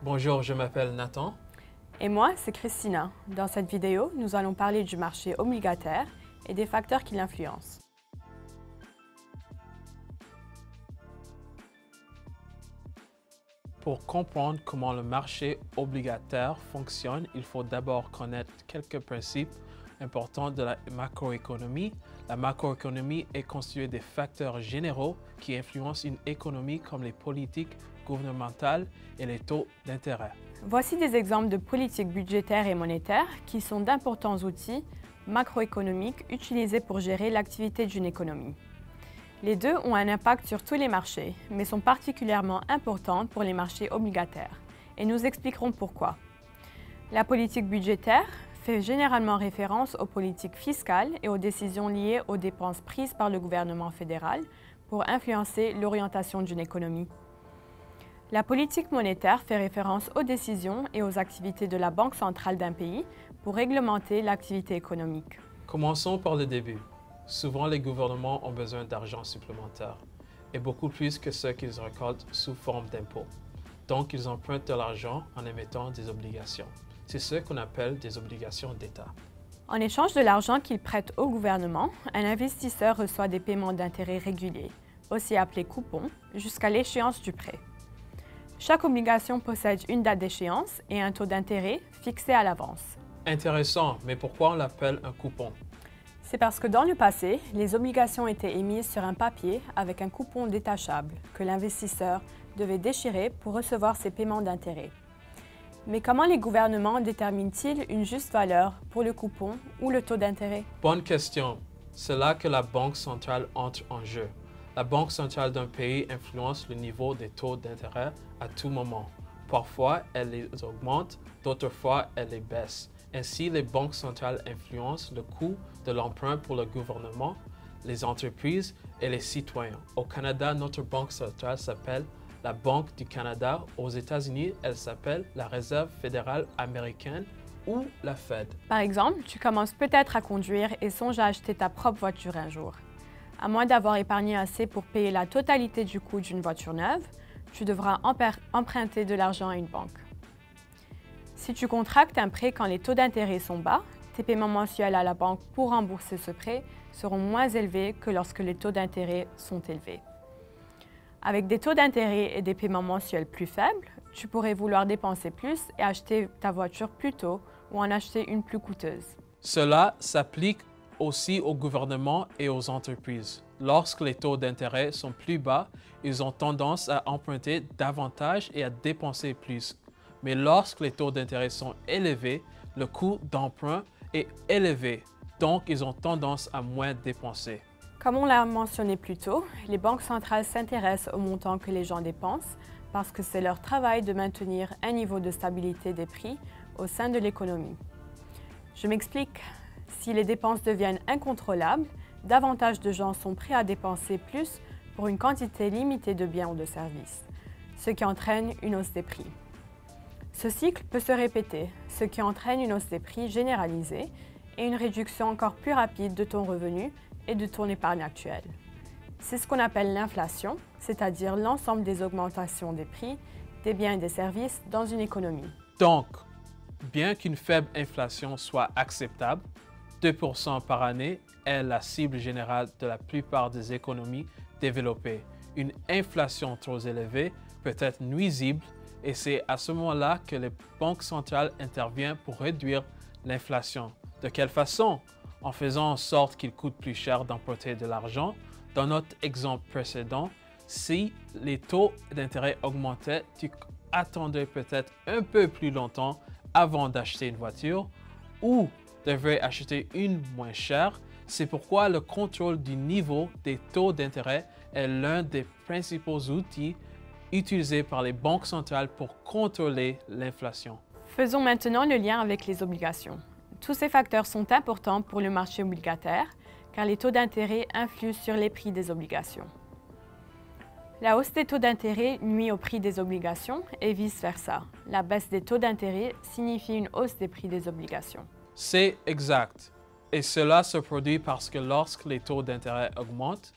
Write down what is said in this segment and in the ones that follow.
Bonjour, je m'appelle Nathan. Et moi, c'est Christina. Dans cette vidéo, nous allons parler du marché obligataire et des facteurs qui l'influencent. Pour comprendre comment le marché obligataire fonctionne, il faut d'abord connaître quelques principes importants de la macroéconomie. La macroéconomie est constituée des facteurs généraux qui influencent une économie comme les politiques gouvernementales et les taux d'intérêt. Voici des exemples de politiques budgétaires et monétaires qui sont d'importants outils macroéconomiques utilisés pour gérer l'activité d'une économie. Les deux ont un impact sur tous les marchés, mais sont particulièrement importants pour les marchés obligataires. Et nous expliquerons pourquoi. La politique budgétaire fait généralement référence aux politiques fiscales et aux décisions liées aux dépenses prises par le gouvernement fédéral pour influencer l'orientation d'une économie. La politique monétaire fait référence aux décisions et aux activités de la Banque centrale d'un pays pour réglementer l'activité économique. Commençons par le début. Souvent, les gouvernements ont besoin d'argent supplémentaire, et beaucoup plus que ce qu'ils récoltent sous forme d'impôts. Donc, ils empruntent de l'argent en émettant des obligations. C'est ce qu'on appelle des obligations d'État. En échange de l'argent qu'ils prêtent au gouvernement, un investisseur reçoit des paiements d'intérêt réguliers, aussi appelés coupons, jusqu'à l'échéance du prêt. Chaque obligation possède une date d'échéance et un taux d'intérêt fixé à l'avance. Intéressant, mais pourquoi on l'appelle un coupon? C'est parce que dans le passé, les obligations étaient émises sur un papier avec un coupon détachable que l'investisseur devait déchirer pour recevoir ses paiements d'intérêt. Mais comment les gouvernements déterminent-ils une juste valeur pour le coupon ou le taux d'intérêt? Bonne question. C'est là que la Banque centrale entre en jeu. La Banque centrale d'un pays influence le niveau des taux d'intérêt à tout moment. Parfois, elle les augmente, d'autres fois, elle les baisse. Ainsi, les banques centrales influencent le coût de l'emprunt pour le gouvernement, les entreprises et les citoyens. Au Canada, notre banque centrale s'appelle la Banque du Canada. Aux États-Unis, elle s'appelle la Réserve fédérale américaine ou la Fed. Par exemple, tu commences peut-être à conduire et songes à acheter ta propre voiture un jour. À moins d'avoir épargné assez pour payer la totalité du coût d'une voiture neuve, tu devras emprunter de l'argent à une banque. Si tu contractes un prêt quand les taux d'intérêt sont bas, tes paiements mensuels à la banque pour rembourser ce prêt seront moins élevés que lorsque les taux d'intérêt sont élevés. Avec des taux d'intérêt et des paiements mensuels plus faibles, tu pourrais vouloir dépenser plus et acheter ta voiture plus tôt ou en acheter une plus coûteuse. Cela s'applique aussi aux gouvernements et aux entreprises. Lorsque les taux d'intérêt sont plus bas, ils ont tendance à emprunter davantage et à dépenser plus. Mais lorsque les taux d'intérêt sont élevés, le coût d'emprunt est élevé, donc ils ont tendance à moins dépenser. Comme on l'a mentionné plus tôt, les banques centrales s'intéressent au montant que les gens dépensent parce que c'est leur travail de maintenir un niveau de stabilité des prix au sein de l'économie. Je m'explique. Si les dépenses deviennent incontrôlables, davantage de gens sont prêts à dépenser plus pour une quantité limitée de biens ou de services, ce qui entraîne une hausse des prix. Ce cycle peut se répéter, ce qui entraîne une hausse des prix généralisée et une réduction encore plus rapide de ton revenu et de ton épargne actuelle. C'est ce qu'on appelle l'inflation, c'est-à-dire l'ensemble des augmentations des prix, des biens et des services dans une économie. Donc, bien qu'une faible inflation soit acceptable, 2% par année est la cible générale de la plupart des économies développées. Une inflation trop élevée peut être nuisible et c'est à ce moment-là que les banques centrales interviennent pour réduire l'inflation. De quelle façon? En faisant en sorte qu'il coûte plus cher d'emprunter de l'argent. Dans notre exemple précédent, si les taux d'intérêt augmentaient, tu attendrais peut-être un peu plus longtemps avant d'acheter une voiture ou devrais acheter une moins chère. C'est pourquoi le contrôle du niveau des taux d'intérêt est l'un des principaux outils utilisés par les banques centrales pour contrôler l'inflation. Faisons maintenant le lien avec les obligations. Tous ces facteurs sont importants pour le marché obligataire car les taux d'intérêt influent sur les prix des obligations. La hausse des taux d'intérêt nuit au prix des obligations et vice-versa. La baisse des taux d'intérêt signifie une hausse des prix des obligations. C'est exact. Et cela se produit parce que lorsque les taux d'intérêt augmentent,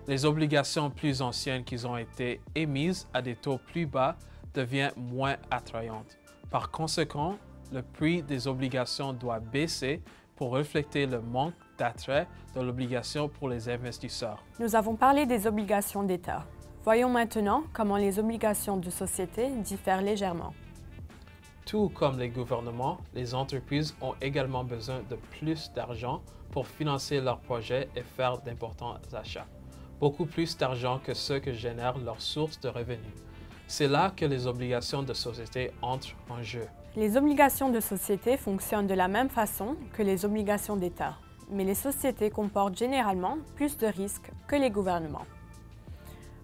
les obligations plus anciennes qui ont été émises à des taux plus bas devient moins attrayante. Par conséquent, le prix des obligations doit baisser pour refléter le manque d'attrait de l'obligation pour les investisseurs. Nous avons parlé des obligations d'État. Voyons maintenant comment les obligations de société diffèrent légèrement. Tout comme les gouvernements, les entreprises ont également besoin de plus d'argent pour financer leurs projets et faire d'importants achats. Beaucoup plus d'argent que ce que génèrent leurs sources de revenus. C'est là que les obligations de société entrent en jeu. Les obligations de société fonctionnent de la même façon que les obligations d'État, mais les sociétés comportent généralement plus de risques que les gouvernements.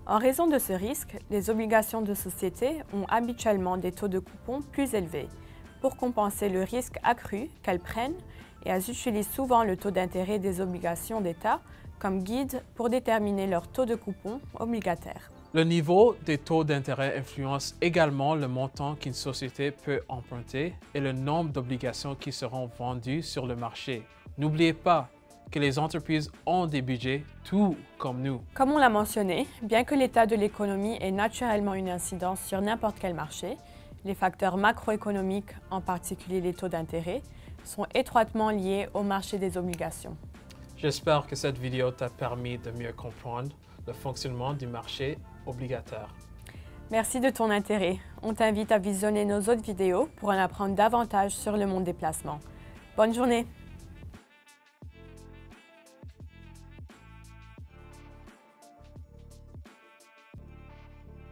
En raison de ce risque, les obligations de société ont habituellement des taux de coupon plus élevés pour compenser le risque accru qu'elles prennent, et elles utilisent souvent le taux d'intérêt des obligations d'État comme guide pour déterminer leur taux de coupon obligataire. Le niveau des taux d'intérêt influence également le montant qu'une société peut emprunter et le nombre d'obligations qui seront vendues sur le marché. N'oubliez pas que les entreprises ont des budgets tout comme nous. Comme on l'a mentionné, bien que l'état de l'économie ait naturellement une incidence sur n'importe quel marché, les facteurs macroéconomiques, en particulier les taux d'intérêt, sont étroitement liés au marché des obligations. J'espère que cette vidéo t'a permis de mieux comprendre le fonctionnement du marché obligataire. Merci de ton intérêt. On t'invite à visionner nos autres vidéos pour en apprendre davantage sur le monde des placements. Bonne journée!